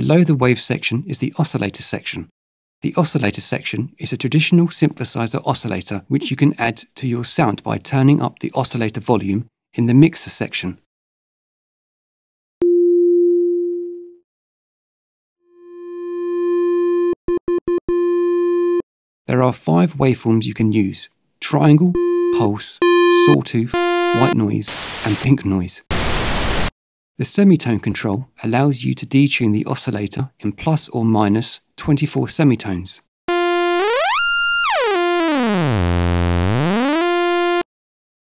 Below the wave section is the oscillator section. The oscillator section is a traditional synthesizer oscillator which you can add to your sound by turning up the oscillator volume in the mixer section. There are 5 waveforms you can use: triangle, pulse, sawtooth, white noise, and pink noise. The semitone control allows you to detune the oscillator in plus or minus 24 semitones.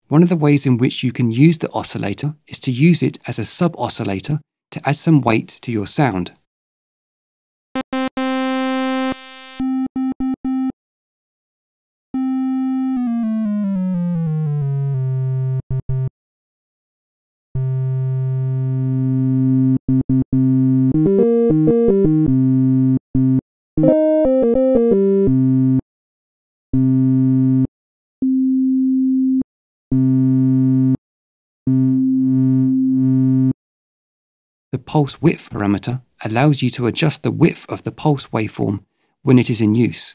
One of the ways in which you can use the oscillator is to use it as a sub-oscillator to add some weight to your sound. The pulse width parameter allows you to adjust the width of the pulse waveform when it is in use.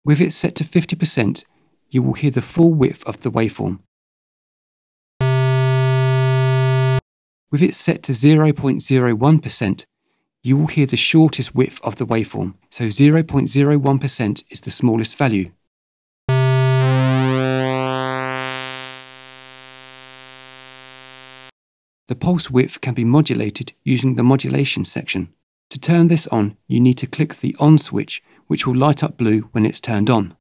With it set to 50%, you will hear the full width of the waveform. With it set to 0.01%, you will hear the shortest width of the waveform, so 0.01% is the smallest value. The pulse width can be modulated using the modulation section. To turn this on, you need to click the on switch, which will light up blue when it's turned on.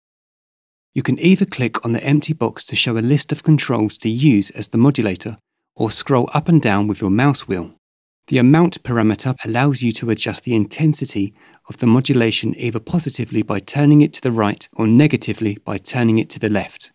You can either click on the empty box to show a list of controls to use as the modulator, or scroll up and down with your mouse wheel. The amount parameter allows you to adjust the intensity of the modulation either positively by turning it to the right or negatively by turning it to the left.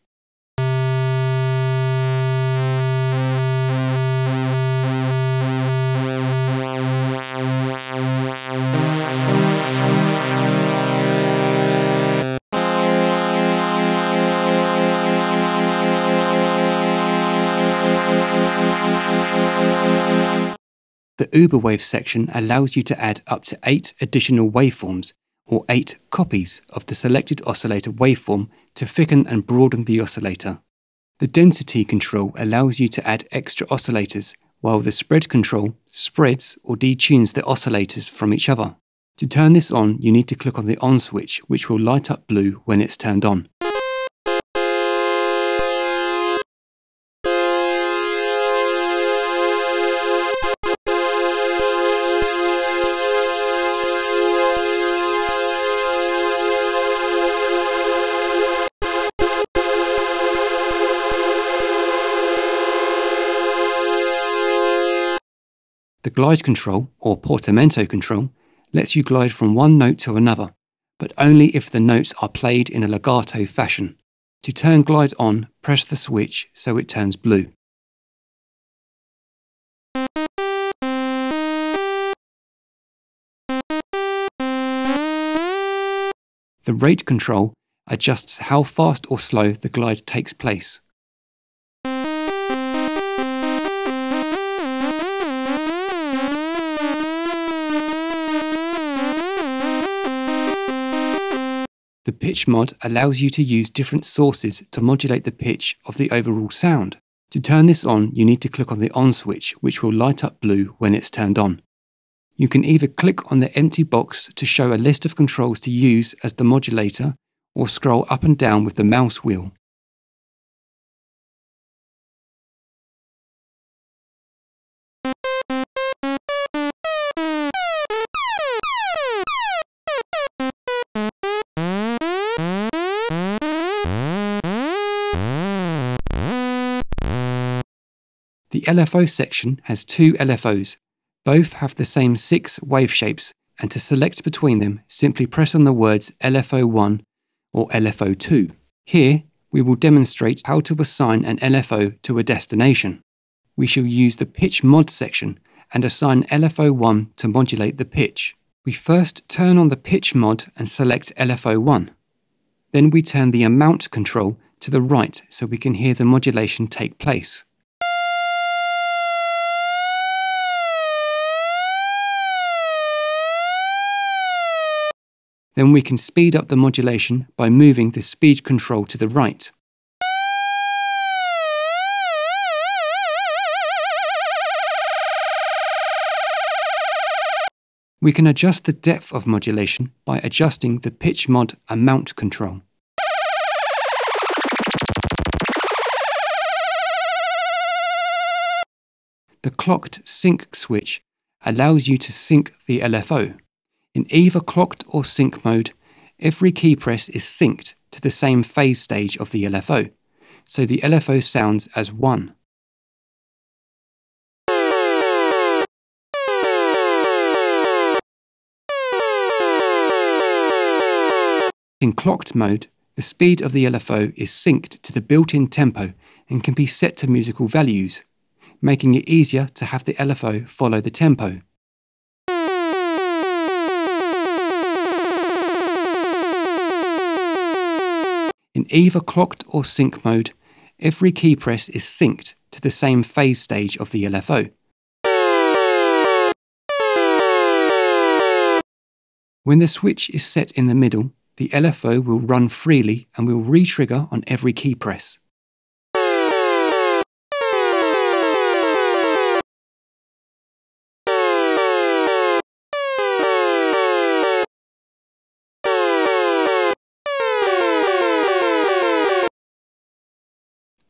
The Uber wave section allows you to add up to 8 additional waveforms, or 8 copies of the selected oscillator waveform to thicken and broaden the oscillator. The density control allows you to add extra oscillators, while the spread control spreads or detunes the oscillators from each other. To turn this on, you need to click on the on switch, which will light up blue when it's turned on. The glide control, or portamento control, lets you glide from one note to another, but only if the notes are played in a legato fashion. To turn glide on, press the switch so it turns blue. The rate control adjusts how fast or slow the glide takes place. The pitch mod allows you to use different sources to modulate the pitch of the overall sound. To turn this on, you need to click on the on switch, which will light up blue when it's turned on. You can either click on the empty box to show a list of controls to use as the modulator, or scroll up and down with the mouse wheel. The LFO section has 2 LFOs. Both have the same 6 wave shapes, and to select between them, simply press on the words LFO1 or LFO2. Here, we will demonstrate how to assign an LFO to a destination. We shall use the pitch mod section and assign LFO1 to modulate the pitch. We first turn on the pitch mod and select LFO1. Then we turn the amount control to the right so we can hear the modulation take place. Then we can speed up the modulation by moving the speed control to the right. We can adjust the depth of modulation by adjusting the pitch mod amount control. The clocked sync switch allows you to sync the LFO. In either clocked or sync mode, every key press is synced to the same phase stage of the LFO, so the LFO sounds as one. In clocked mode, the speed of the LFO is synced to the built-in tempo and can be set to musical values, making it easier to have the LFO follow the tempo. In either clocked or sync mode, every key press is synced to the same phase stage of the LFO. When the switch is set in the middle, the LFO will run freely and will re-trigger on every key press.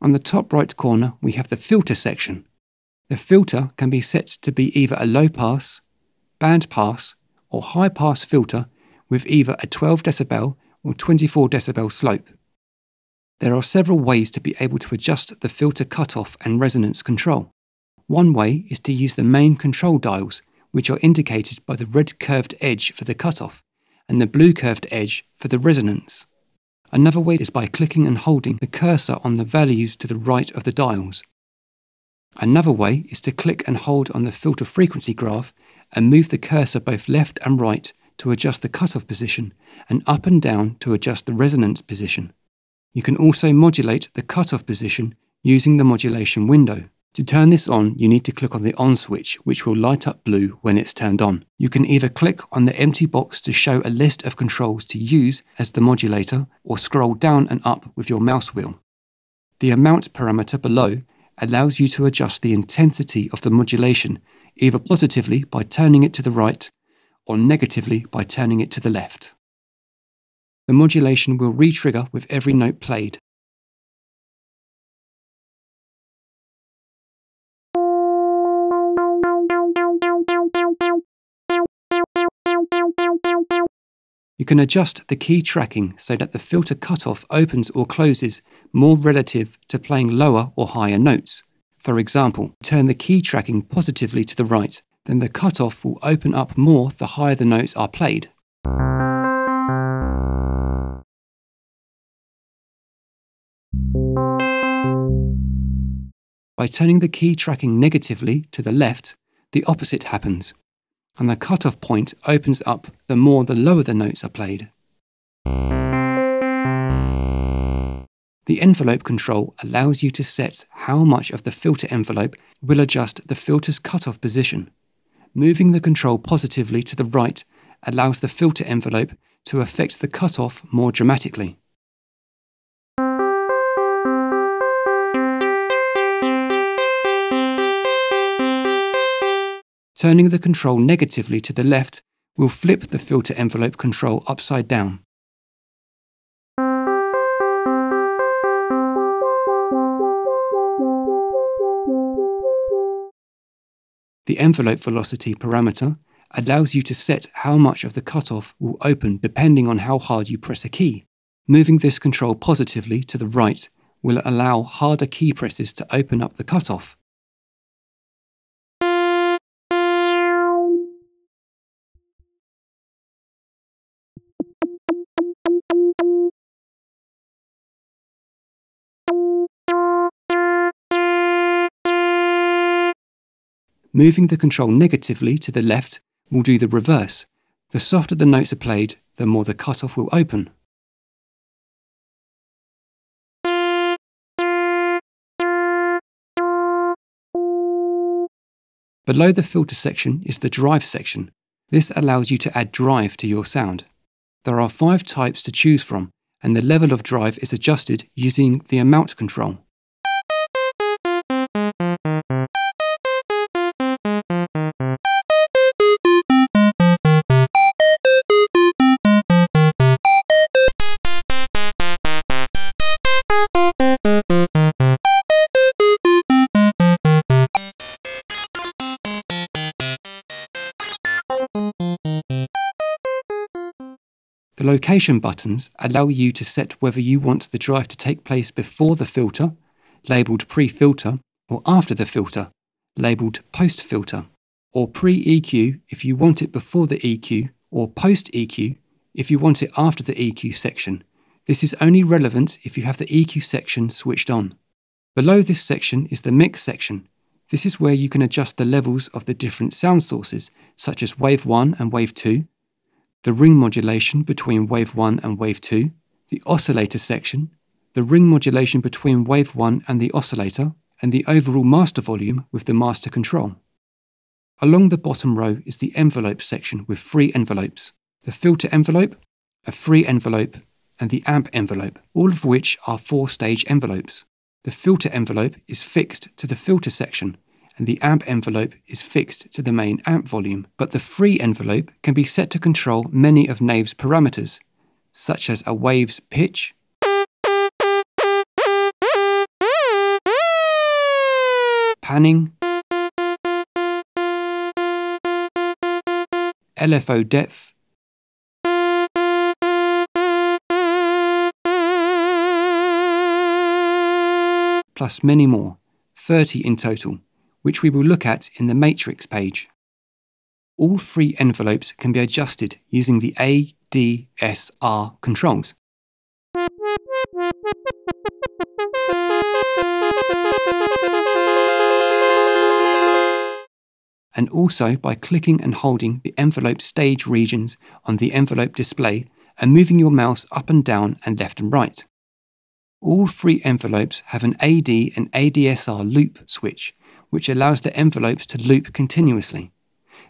On the top right corner, we have the filter section. The filter can be set to be either a low pass, band pass, or high pass filter with either a 12 decibel or 24 decibel slope. There are several ways to be able to adjust the filter cutoff and resonance control. One way is to use the main control dials, which are indicated by the red curved edge for the cutoff and the blue curved edge for the resonance. Another way is by clicking and holding the cursor on the values to the right of the dials. Another way is to click and hold on the filter frequency graph and move the cursor both left and right to adjust the cutoff position and up and down to adjust the resonance position. You can also modulate the cutoff position using the modulation window. To turn this on, you need to click on the on switch, which will light up blue when it's turned on. You can either click on the empty box to show a list of controls to use as the modulator, or scroll down and up with your mouse wheel. The amount parameter below allows you to adjust the intensity of the modulation, either positively by turning it to the right, or negatively by turning it to the left. The modulation will re-trigger with every note played. You can adjust the key tracking so that the filter cutoff opens or closes more relative to playing lower or higher notes. For example, turn the key tracking positively to the right, then the cutoff will open up more the higher the notes are played. By turning the key tracking negatively to the left, the opposite happens, and the cutoff point opens up the more the lower the notes are played. The envelope control allows you to set how much of the filter envelope will adjust the filter's cutoff position. Moving the control positively to the right allows the filter envelope to affect the cutoff more dramatically. Turning the control negatively to the left will flip the filter envelope control upside down. The envelope velocity parameter allows you to set how much of the cutoff will open depending on how hard you press a key. Moving this control positively to the right will allow harder key presses to open up the cutoff. Moving the control negatively to the left will do the reverse. The softer the notes are played, the more the cutoff will open. Below the filter section is the drive section. This allows you to add drive to your sound. There are 5 types to choose from, and the level of drive is adjusted using the amount control. The location buttons allow you to set whether you want the drive to take place before the filter, labelled pre-filter, or after the filter, labelled post-filter, or pre-EQ if you want it before the EQ, or post-EQ if you want it after the EQ section. This is only relevant if you have the EQ section switched on. Below this section is the mix section. This is where you can adjust the levels of the different sound sources, such as wave 1 and wave 2, the ring modulation between wave 1 and wave 2, the oscillator section, the ring modulation between wave 1 and the oscillator, and the overall master volume with the master control. Along the bottom row is the envelope section with 3 envelopes, the filter envelope, a free envelope, and the amp envelope, all of which are 4-stage envelopes. The filter envelope is fixed to the filter section, and the amp envelope is fixed to the main amp volume, but the free envelope can be set to control many of Nave's parameters, such as a wave's pitch, panning, LFO depth, plus many more, 30 in total, which we will look at in the matrix page. All 3 envelopes can be adjusted using the ADSR controls. And also by clicking and holding the envelope stage regions on the envelope display and moving your mouse up and down and left and right. All 3 envelopes have an AD and ADSR loop switch, which allows the envelopes to loop continuously.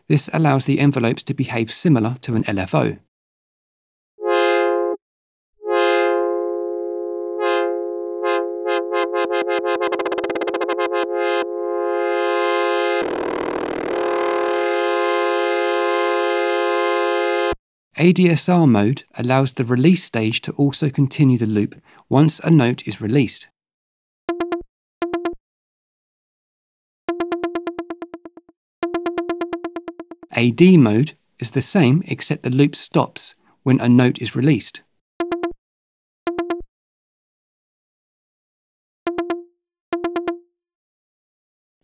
This allows the envelopes to behave similar to an LFO. ADSR mode allows the release stage to also continue the loop once a note is released. AD mode is the same except the loop stops when a note is released.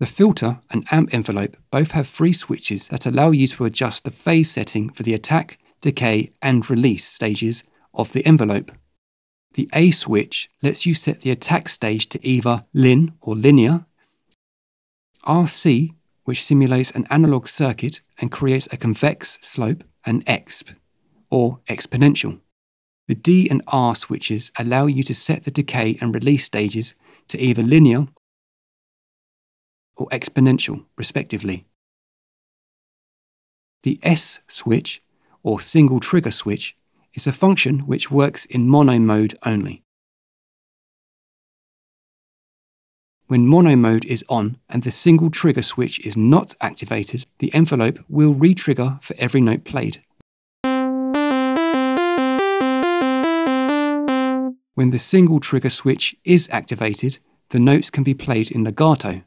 The filter and amp envelope both have 3 switches that allow you to adjust the phase setting for the attack, decay and release stages of the envelope. The A switch lets you set the attack stage to either lin or linear, RC, which simulates an analog circuit and creates a convex slope, and exp, or exponential. The D and R switches allow you to set the decay and release stages to either linear or exponential, respectively. The S switch, or single trigger switch, is a function which works in mono mode only. When mono mode is on and the single trigger switch is not activated, the envelope will re-trigger for every note played. When the single trigger switch is activated, the notes can be played in legato.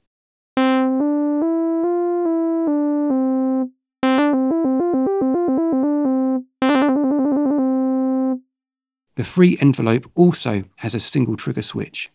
The free envelope also has a single trigger switch.